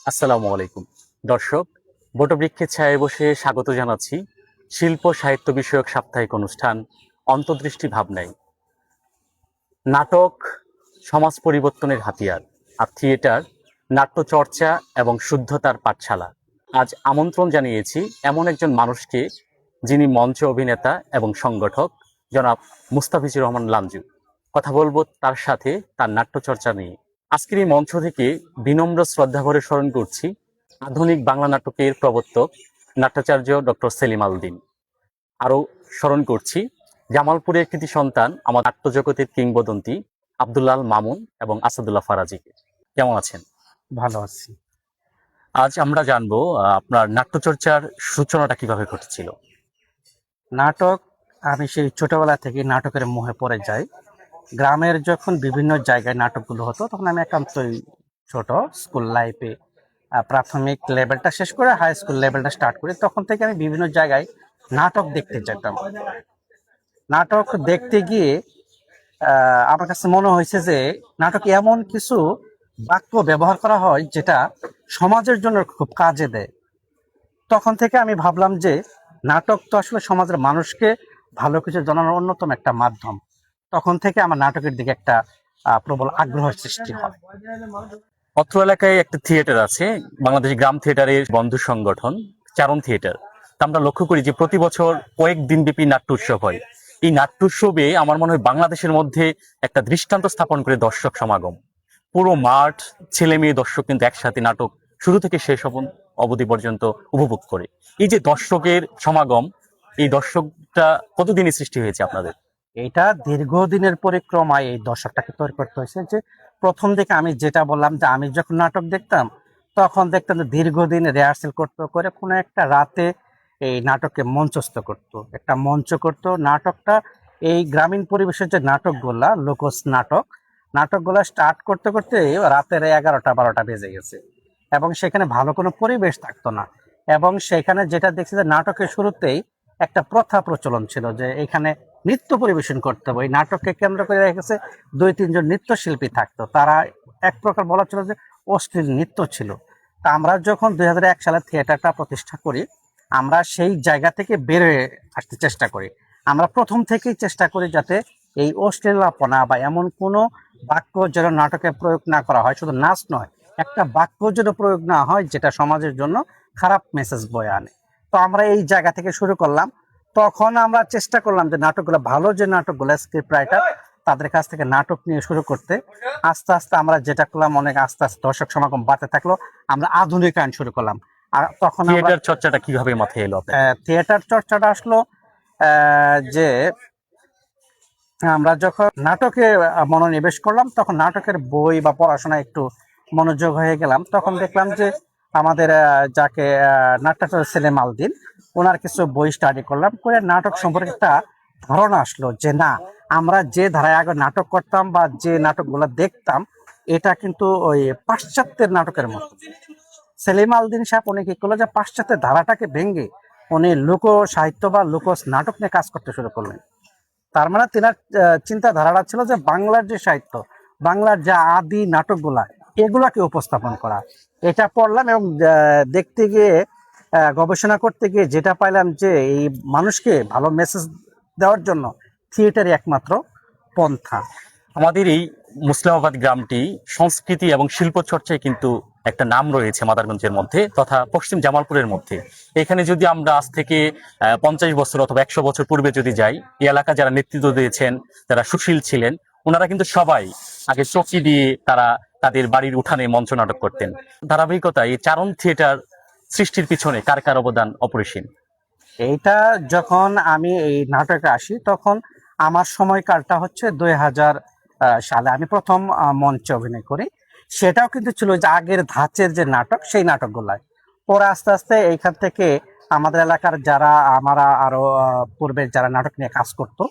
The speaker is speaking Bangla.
আসসালামু আলাইকুম দর্শক, বটবৃক্ষের ছায়ায় বসে স্বাগত জানাচ্ছি শিল্প সাহিত্য বিষয়ক সাপ্তাহিক অনুষ্ঠান অন্তর্দৃষ্টি ভাবনায়। নাটক সমাজ পরিবর্তনের হাতিয়ার, আর থিয়েটার নাট্যচর্চা এবং শুদ্ধতার পাঠশালা। আজ আমন্ত্রণ জানিয়েছি এমন একজন মানুষকে, যিনি মঞ্চ অভিনেতা এবং সংগঠক জনাব মুস্তাফিজুর রহমান লাঞ্জু। কথা বলবো তার সাথে তার নাট্যচর্চা নিয়ে। আজকের এই মঞ্চ থেকে বিনম্র শ্রদ্ধা ভরে স্মরণ করছি আধুনিক বাংলা নাটকের প্রবর্তক নাট্যাচার্য ডক্টর সেলিম আল দীন। আরও স্মরণ করছি জামালপুরের কৃতি সন্তান, আমার নাট্যজগতের কিংবদন্তি আব্দুল্লাহ মামুন এবং আসাদুল্লাহ ফারাজিকে। কেমন আছেন? ভালো আছি। আজ আমরা জানবো আপনার নাট্যচর্চার সূচনাটা কিভাবে ঘটেছিল। নাটক, আমি সেই ছোটবেলা থেকে নাটকের মোহে পড়ে যাই। গ্রামের যখন বিভিন্ন জায়গায় নাটকগুলো হতো, তখন আমি একান্তই ছোট, স্কুল লাইফে প্রাথমিক লেভেলটা শেষ করে হাই স্কুল লেভেলটা স্টার্ট করি, তখন থেকে আমি বিভিন্ন জায়গায় নাটক দেখতে যেতাম। নাটক দেখতে গিয়ে আমার কাছে মনে হয়েছে যে নাটকে এমন কিছু বাক্য ব্যবহার করা হয় যেটা সমাজের জন্য খুব কাজে দেয়। তখন থেকে আমি ভাবলাম যে নাটক তো আসলে সমাজের মানুষকে ভালো কিছু জানানোর অন্যতম একটা মাধ্যম। তখন থেকে আমার নাটকের দিকে একটা প্রবল আগ্রহের সৃষ্টি হয়। অত্র এলাকায় একটা থিয়েটার আছে, বাংলাদেশ গ্রাম থিয়েটারের বন্ধু সংগঠন চারণ থিয়েটার। তা আমরা লক্ষ্য করি যে প্রতি বছর কয়েক দিনব্যাপী নাট্য উৎসব হয়। এই নাট্য উৎসবে আমার মনে হয় বাংলাদেশের মধ্যে একটা দৃষ্টান্ত স্থাপন করে দর্শক সমাগম। পুরো মাঠ, ছেলে মেয়ে দর্শক কিন্তু একসাথে নাটক শুরু থেকে শেষ অবধি পর্যন্ত উপভোগ করে। এই যে দর্শকের সমাগম, এই দর্শকটা কতদিনে সৃষ্টি হয়েছে আপনাদের? এটা দীর্ঘদিনের পরিক্রমায় এই দর্শকটাকে তৈরি করতে হয়েছে। যে প্রথম দিকে আমি যেটা বললাম, যে আমি যখন নাটক দেখতাম, তখন দেখতাম যে দীর্ঘদিন রিহার্সেল করতে করে কোনো একটা রাতে এই নাটককে মঞ্চস্থ করতো, একটা মঞ্চ করতো। নাটকটা এই গ্রামীণ পরিবেশের যে নাটকগুলা, লোকজ নাটকগুলা স্টার্ট করতে করতে রাতের 11টা 12টা বেজে গেছে, এবং সেখানে ভালো কোনো পরিবেশ থাকতো না। এবং সেখানে যেটা দেখছি যে নাটকের শুরুতেই একটা প্রথা প্রচলন ছিল যে এখানে নৃত্য পরিবেশন করতে হবে। এই নাটককে কেন্দ্র করে রেখেছে 2-3 জন নৃত্যশিল্পী থাকতো, তারা এক প্রকার বলা ছিল যে অশ্লীল নৃত্য ছিল। তা আমরা যখন 2001 সালে থিয়েটারটা প্রতিষ্ঠা করি, আমরা সেই জায়গা থেকে বের হয়ে আসতে চেষ্টা করি। আমরা প্রথম থেকেই চেষ্টা করি যাতে এই অশ্লীলাপনা বা এমন কোনো বাক্য যেন নাটকে প্রয়োগ না করা হয়। শুধু নাচ নয়, একটা বাক্য যেন প্রয়োগ না হয় যেটা সমাজের জন্য খারাপ মেসেজ বয়ে আনে। তো আমরা এই জায়গা থেকে শুরু করলাম। তখন আমরা চেষ্টা করলাম যে নাটকগুলো, ভালো যে নাটকগুলো, স্ক্রিপ্ট রাইটার তাদের কাছ থেকে নাটক নিয়ে শুরু করতে। আস্তে আস্তে আমরা যেটা করলাম, অনেক আস্তে আস্তে দর্শক সমাগম বাড়তে থাকলো, আমরা আধুনিকায়ন শুরু করলাম। আর তখন থিয়েটার চর্চাটা কিভাবে মাথায় এলো আপনার? থিয়েটার চর্চাটা আসলো যে আমরা যখন নাটকে মনোনিবেশ করলাম, তখন নাটকের বই বা পড়াশোনা একটু মনোযোগ হয়ে গেলাম। তখন দেখলাম যে আমাদের যাকে নাট্যাচার্য সেলিম আল দীন, ওনার কিছু বই স্টাডি করলাম, করে নাটক সম্পর্কে একটা ধারণা আসলো যে না, আমরা যে ধারায় আগে নাটক করতাম বা যে নাটকগুলো দেখতাম, এটা কিন্তু ওই পাশ্চাত্যের নাটকের মতো। সেলিম আল দীন সাহেব উনি কি করলো, যে পাশ্চাত্যের ধারাটাকে ভেঙে উনি লোক সাহিত্য বা লোক নাটক নিয়ে কাজ করতে শুরু করলেন। তার মানে তেনার চিন্তাধারাটা ছিল যে বাংলার যে সাহিত্য, বাংলার যে আদি নাটকগুলা, এগুলাকে উপস্থাপন করা। এটা পড়লাম এবং দেখতে গিয়ে, গবেষণা করতে গিয়ে যেটা পাইলাম যে এই মানুষকে ভালো মেসেজ দেওয়ার জন্য থিয়েটারই একমাত্র পন্থা। আমাদের এই মুসলিমাবাদ গ্রামটি সংস্কৃতি এবং শিল্প চর্চায় কিন্তু একটা নাম রয়েছে মাদারগঞ্জের মধ্যে তথা পশ্চিম জামালপুরের মধ্যে। এখানে যদি আমরা আজ থেকে 50 বছর অথবা 100 বছর পূর্বে যদি যাই, এই এলাকা যারা নেতৃত্ব দিয়েছেন, যারা সুশীল ছিলেন, ওনারা কিন্তু সবাই আগে চকি দিয়ে তারা তাদের বাড়ির উঠানে মঞ্চ নাটক করতেন। ধারাবাহিকতায় এই চারণ থিয়েটার সৃষ্টির পিছনে কার কার অবদান অপরিসীম। এইটা যখন আমি এই নাটকে আসি, তখন আমার সময়কালটা হচ্ছে 2000 সালে আমি প্রথম মঞ্চে অভিনয় করি। সেটাও কিন্তু ছিল যে আগের ধাঁচের যে নাটক, সেই নাটকগুলাই। পরে আস্তে আস্তে এইখান থেকে আমাদের এলাকার যারা, আমরা আরো পূর্বে যারা নাটক নিয়ে কাজ করতো,